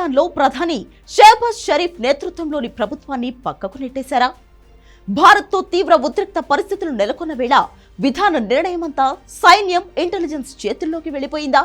పాకిస్తాన్లో ప్రధాని షహబాజ్ షరీఫ్ నేతృత్వంలోని ప్రభుత్వాన్ని పక్కకు నెట్టేశారా? భారత్తో తీవ్ర ఉద్రిక్త పరిస్థితులు నెలకొన్న వేళ విధాన నిర్ణయమంతా సైన్యం, ఇంటెలిజెన్స్ చేతుల్లోకి వెళ్లిపోయిందా?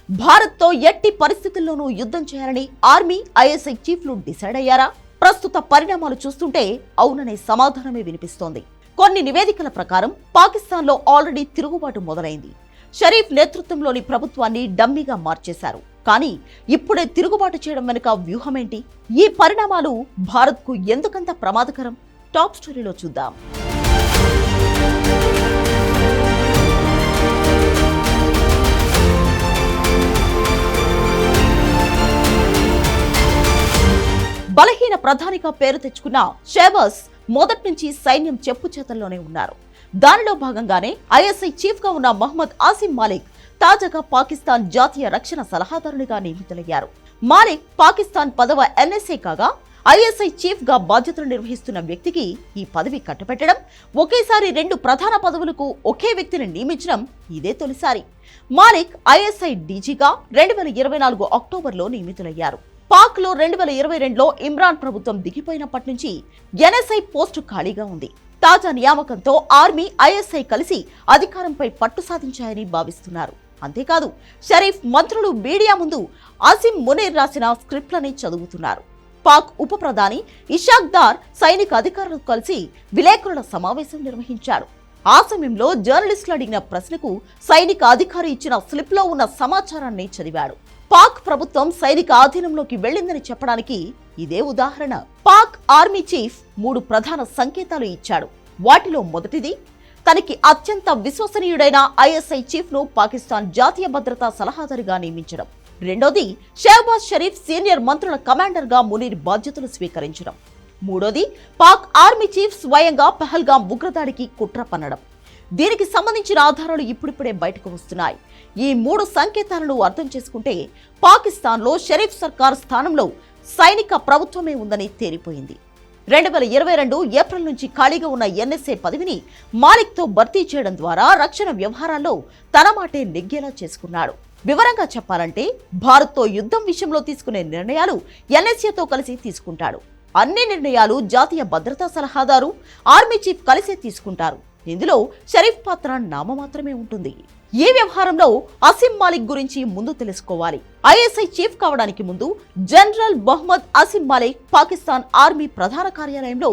భారత్తో ఎట్టి పరిస్థితుల్లోనూ యుద్ధం చేయాలని ఆర్మీ, ఐఎస్ఐ చీఫ్లు డిసైడ్ అయ్యారా? ప్రస్తుత పరిణామాలు చూస్తుంటే అవుననే సమాధానమే వినిపిస్తోంది. కొన్ని నివేదికల ప్రకారం పాకిస్తాన్లో ఆల్రెడీ తిరుగుబాటు మొదలైంది. షరీఫ్ నేతృత్వంలోని ప్రభుత్వాన్ని డమ్మీగా మార్చేశారు. కానీ ఇప్పుడే తిరుగుబాటు చేయడం వెనుక వ్యూహమేంటి? ఈ పరిణామాలు భారత్కు ఎందుకంత ప్రమాదకరం? టాప్ స్టోరీలో చూద్దాం. బలహీన ప్రధానిగా పేరు తెచ్చుకున్న షహబాజ్ మొదటి నుంచి సైన్యం చెప్పు చేతల్లోనే ఉన్నారు. దానిలో భాగంగానే ఐఎస్ఐ చీఫ్ గా ఉన్న మహమ్మద్ ఆసిమ్ మాలిక్ తాజాగా పాకిస్తాన్ జాతీయ రక్షణ సలహాదారునిగా నియమితులయ్యారు. మాలిక్ పాకిస్తాన్ 10వ ఎన్ఎస్ఏ కాగా ఐఎస్ఐ చీఫ్ గా బాధ్యతలు నిర్వహిస్తున్న వ్యక్తికి ఈ పదవి కట్టబెట్టడం, ఒకేసారి 2 ప్రధాన పదవులకు ఒకే వ్యక్తిని నియమించడం ఇదే తొలిసారి. మాలిక్ ఐఎస్ఐ డీజీగా 2024 అక్టోబర్లో నియమితులయ్యారు. పాక్ లో 2022లో ఇమ్రాన్ ప్రభుత్వం దిగిపోయినప్పటి నుంచి ఎన్ఎస్ఐ పోస్టు ఖాళీగా ఉంది. తాజా నియామకంతో ఆర్మీ, ఐఎస్ఐ కలిసి అధికారంపై పట్టు సాధించాయని భావిస్తున్నారు. అంతేకాదు, షరీఫ్ మంత్రులు మీడియా ముందు ఆసిమ్ మునీర్ రాసిన స్క్రిప్ట్లని చదువుతున్నారు. పాక్ ఉప ప్రధాని ఇషాక్ దార్ సైనిక అధికారులతో కలిసి విలేకరుల సమావేశం నిర్వహించారు. ఆ సమయంలో జర్నలిస్టులు అడిగిన ప్రశ్నకు సైనిక అధికారి ఇచ్చిన స్లిప్లో ఉన్న సమాచారాన్ని చదివాడు. పాక్ ప్రభుత్వం సైనిక ఆధీనంలోకి వెళ్లిందని చెప్పడానికి ఇదే ఉదాహరణ. పాక్ ఆర్మీ చీఫ్ 3 ప్రధాన సంకేతాలు ఇచ్చాడు. వాటిలో మొదటిది, తనకి అత్యంత విశ్వసనీయుడైన ఐఎస్ఐ చీఫ్ ను పాకిస్తాన్ జాతీయ భద్రతా సలహాదారుగా నియమించడం. రెండోది, షహబాజ్ షరీఫ్ సీనియర్ మంత్రుల కమాండర్ గా మునీర్ బాధ్యతలు స్వీకరించడం. మూడోది, పాక్ ఆర్మీ చీఫ్ స్వయంగా పహల్గాం ఉగ్రదాడికి కుట్ర పన్నడం. దీనికి సంబంధించిన ఆధారాలు ఇప్పుడిప్పుడే బయటకు వస్తున్నాయి. ఈ 3 సంకేతాలను అర్థం చేసుకుంటే పాకిస్తాన్లో షరీఫ్ సర్కార్ స్థానంలో సైనిక ప్రభుత్వమే ఉందని తేలిపోయింది. 2022 ఏప్రిల్ నుంచి ఖాళీగా ఉన్న ఎన్ఎస్ఏ పదవిని మాలిక్తో భర్తీ చేయడం ద్వారా రక్షణ వ్యవహారాల్లో తన మాటే నెగ్గేలా చేసుకున్నాడు. వివరంగా చెప్పాలంటే భారత్తో యుద్ధం విషయంలో తీసుకునే నిర్ణయాలు ఎన్ఎస్ఏతో కలిసి తీసుకుంటాడు. అన్ని నిర్ణయాలు జాతీయ భద్రతా సలహాదారు, ఆర్మీ చీఫ్ కలిసే తీసుకుంటారు. ఇందులో షరీఫ్ పాత్ర నామమాత్రమే ఉంటుంది. ఈ వ్యవహారంలో ఆసిమ్ మాలిక్ గురించి ముందు తెలుసుకోవాలి. ఐఎస్ఐ చీఫ్ కావడానికి ముందు జనరల్ మొహమ్మద్ ఆసిమ్ మాలిక్ పాకిస్తాన్ ఆర్మీ ప్రధాన కార్యాలయంలో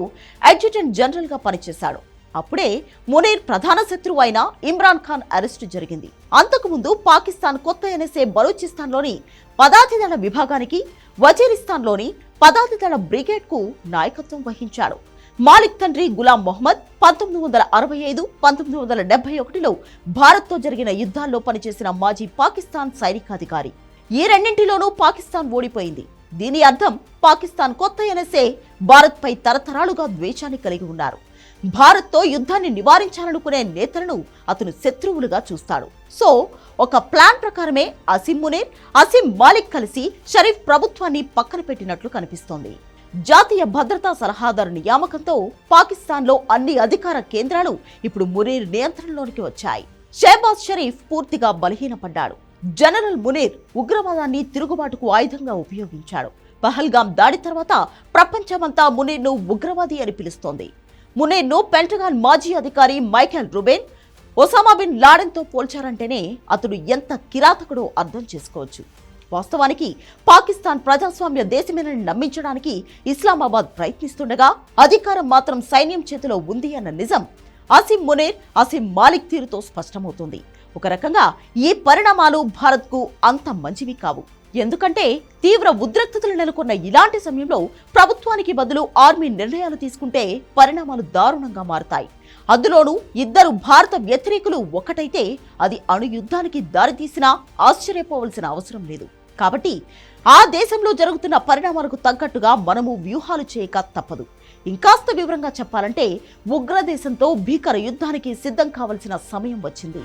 అడ్జుటెంట్ జనరల్ గా పనిచేశాడు. అప్పుడే మునీర్ ప్రధాన శత్రువు అయిన ఇమ్రాన్ ఖాన్ అరెస్టు జరిగింది. అంతకుముందు పాకిస్తాన్ కొత్త ఎన్ఎస్ఏ బలూచిస్తాన్లోని పదాతి దళ విభాగానికి, వజీరిస్తాన్లోని పదాతి దళ బ్రిగేడ్ కు నాయకత్వం వహించాడు. మాలిక్ తండ్రి గులాం మొహమ్మద్ 1965, 1971లో భారత్తో జరిగిన యుద్ధాల్లో పనిచేసిన మాజీ పాకిస్తాన్ సైనికాధికారి. ఈ రెండింటిలోనూ పాకిస్తాన్ ఓడిపోయింది. దీని అర్థం పాకిస్తాన్ కొత్త ఎన్ఎస్ఏ భారత్పై తరతరాలుగా ద్వేషాన్ని కలిగి ఉన్నారు. భారత్తో యుద్ధాన్ని నివారించాలనుకునే నేతలను అతను శత్రువులుగా చూస్తాడు. సో ఒక ప్లాన్ ప్రకారమే ఆసిమ్ మునీర్, ఆసిమ్ మాలిక్ కలిసి షరీఫ్ ప్రభుత్వాన్ని పక్కన పెట్టినట్లు కనిపిస్తోంది. జాతీయ భద్రతా సలహాదారు నియామకంతో పాకిస్తాన్లో అన్ని అధికార కేంద్రాలు ఇప్పుడు మునీర్ నియంత్రణలోనికి వచ్చాయి. షహబాజ్ షరీఫ్ పూర్తిగా బలహీనపడ్డాడు. జనరల్ మునీర్ ఉగ్రవాదాన్ని తిరుగుబాటుకు ఆయుధంగా ఉపయోగించాడు. పహల్గాం దాడి తర్వాత ప్రపంచమంతా మునీర్ను ఉగ్రవాది అని పిలుస్తోంది. మునీర్ను పెంటగాన్ మాజీ అధికారి మైఖేల్ రూబెన్, ఒసామా బిన్ లాడెన్తో పోల్చారంటేనే అతడు ఎంత కిరాతకుడో అర్థం చేసుకోవచ్చు. వాస్తవానికి పాకిస్తాన్ ప్రజాస్వామ్య దేశమేనని నమ్మించడానికి ఇస్లామాబాద్ ప్రయత్నిస్తుండగా అధికారం మాత్రం సైన్యం చేతిలో ఉంది అన్న నిజం ఆసిమ్ మునీర్, ఆసిమ్ మాలిక్ తీరుతో స్పష్టమవుతుంది. ఒక రకంగా ఈ పరిణామాలు భారత్కు అంత మంచివి కావు. ఎందుకంటే తీవ్ర ఉద్రిక్తతలు నెలకొన్న ఇలాంటి సమయంలో ప్రభుత్వానికి బదులు ఆర్మీ నిర్ణయాలు తీసుకుంటే పరిణామాలు దారుణంగా మారుతాయి. అందులోనూ ఇద్దరు భారత వ్యతిరేకులు ఒకటైతే అది అణు యుద్ధానికి దారితీసినా ఆశ్చర్యపోవలసిన అవసరం లేదు. కాబట్టి ఆ దేశంలో జరుగుతున్న పరిణామాలకు తగ్గట్టుగా మనము వ్యూహాలు చేయక తప్పదు. ఇంకాస్త వివరంగా చెప్పాలంటే ఉగ్రదేశంతో భీకర యుద్ధానికి సిద్ధం కావలసిన సమయం వచ్చింది.